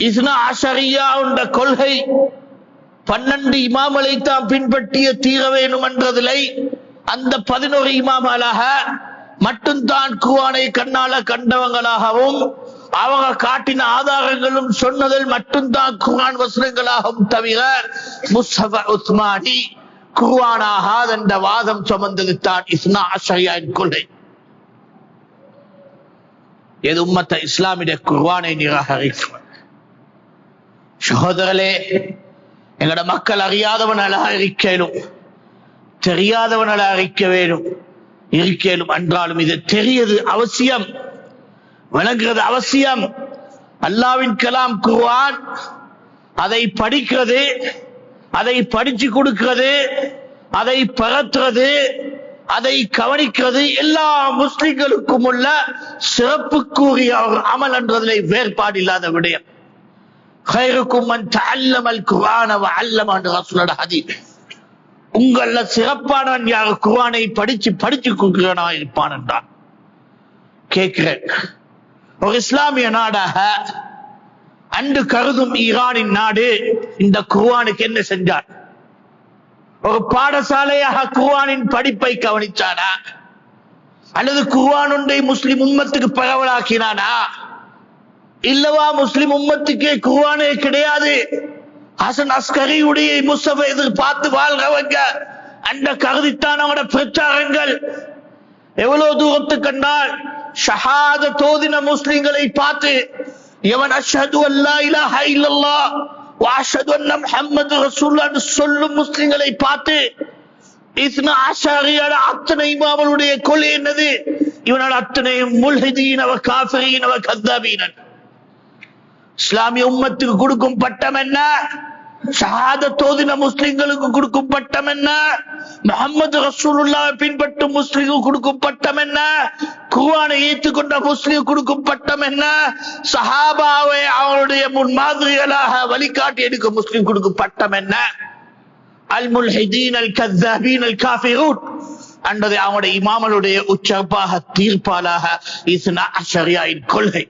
இஸ்னா அஷரியா என்ற கொள்கை 12 இமாம்களை தாம் பின்பற்றிய தீர வேணும் என்றதில்லை. அந்த 11 இமாம்களாக மட்டும்தான் குர்ஆனை கண்ணால கண்டவங்களாகவும் அவங்க காட்டின ஆதாரங்களும் சொன்னதில் மட்டும்தான் குர்ஆன் வசனங்களாகவும் தவிர முஸ்ஹஃப் உஸ்மானி குர்ஆனாகாது என்ற வாதம் சுமந்தது தான் இஸ்னா அஷரியாவின் கொள்கை. எது உம்மத்த இஸ்லாமிய குர்ஆனை நிராகரிக்கும். சகோதரர்களே, எங்கட மக்கள் அறியாதவனால இருக்கலும் தெரியாதவனால அறிக்க வேணும் இருக்கலும் என்றாலும் இது தெரியது அவசியம், விளங்குறது அவசியம். அல்லாஹ்வின் கலாம் குர்ஆன், அதை படிக்கிறது, அதை படிச்சு கொடுக்கிறது, அதை பரத்துறது, அதை கவனிக்கிறது எல்லா முஸ்லிம்களுக்கும் உள்ள சிறப்புக்குரிய ஒரு அமல் என்றதிலே வேறுபாடு இல்லாத விடயம். خيركم من تعلم القرآن وعلمه என்ற ரசூலுல்லாஹ் ஹதீஸ். உங்கள சிறப்பானவன் யார் குர்ஆனை படிச்சு கொடுக்கிறவனா இருப்பான் என்றான். கேட்கிறேன், ஒரு இஸ்லாமிய நாடாக அன்று கருதும் ஈரானின் நாடு இந்த குர்ஆனுக்கு என்ன செஞ்சார்? ஒரு பாடசாலையாக குர்ஆனின் படிப்பை கவனிச்சானா அல்லது குர்ஆன் ஒன்றை முஸ்லிம் உம்மத்துக்கு பரவலாக்கினானா? இல்லவா முஸ்லிம் உம்மத்துக்கே குர்ஆனே கிடையாது. ஹசன் அஸ்கரியுடைய முஸ்ஹஃபை எதிர்பார்த்து வாழ்றவங்க அந்த கருதித்தான் அவனோட பிரச்சாரங்கள். எவ்வளவு தூரத்துக்கு கண்டால் ஷஹாதத் ஓதின முஸ்லிம்களை பார்த்து எவன் அஷ்ஹது அல்லா இலாஹ இல்லல்லாஹ் வ அஷ்ஹது அன்ன முஹம்மது ரசூலுல்லாஹ் சொல்லும் முஸ்லிம்களை பார்த்து இஸ்னா அஷரியாட அத்தனை இமாம்களுடைய கொலை என்னது? இவனோட அத்தனை முல்ஹிதீன் வ காஃபிரீன் வ கذابீன். இஸ்லாமிய உம்மத்துக்கு கொடுக்கும் பட்டம் என்ன? ஷஹாதத் ஓதின முஸ்லிம்களுக்கு கொடுக்கும் பட்டம் என்ன? முஹம்மது ரசூலுல்லாஹ் பின்பற்றும் முஸ்லிம்களுக்கு கொடுக்கும் பட்டம் என்ன? குர்ஆனை ஏற்றுக்கொண்ட முஸ்லிம் கொடுக்கும் பட்டம் என்ன? சஹாபாவை அவருடைய முன்மாதிரிகளாக வழிகாட்டி எடுக்கும் முஸ்லிம் கொடுக்கும் பட்டம் என்ன? அல் முல்ஹிதீன் அல் கذابீன் அல் காஃபிரூன் என்றது அவருடைய இமாம்களுடைய உச்சப்பாக தீர்ப்பாளாக இஸ்னா அஷரியாவின் கொள்கை.